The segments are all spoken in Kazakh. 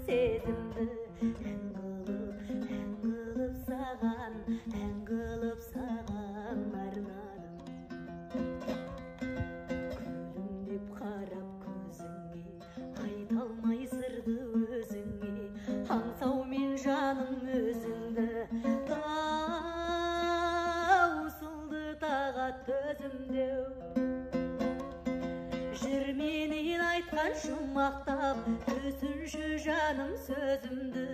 сезімді ән қылып саған арнадым. Күлімдеп қарап көзіңе, айта алмай сырды өзіңе, аңсаумен жаным өзіңді, таусылды тағат төзімдеу. Жүрменен айтқан жұмақтап, түсінші жаным сөзімді,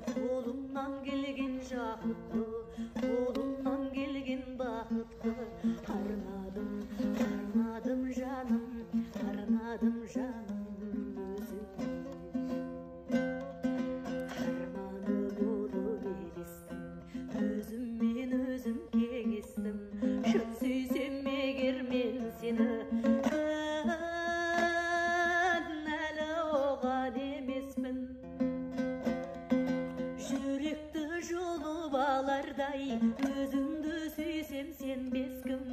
қолымнан келген жақытты, қолымнан келген бақытты арнадым жаным өзіңе. Арманы болып елестім, өзіммен өзім кеңестім, шын сүйсем егер мен сені, әлі оған емеспін. Жүректі жұлып алардай, өзіңді сүйсем сенбес кім.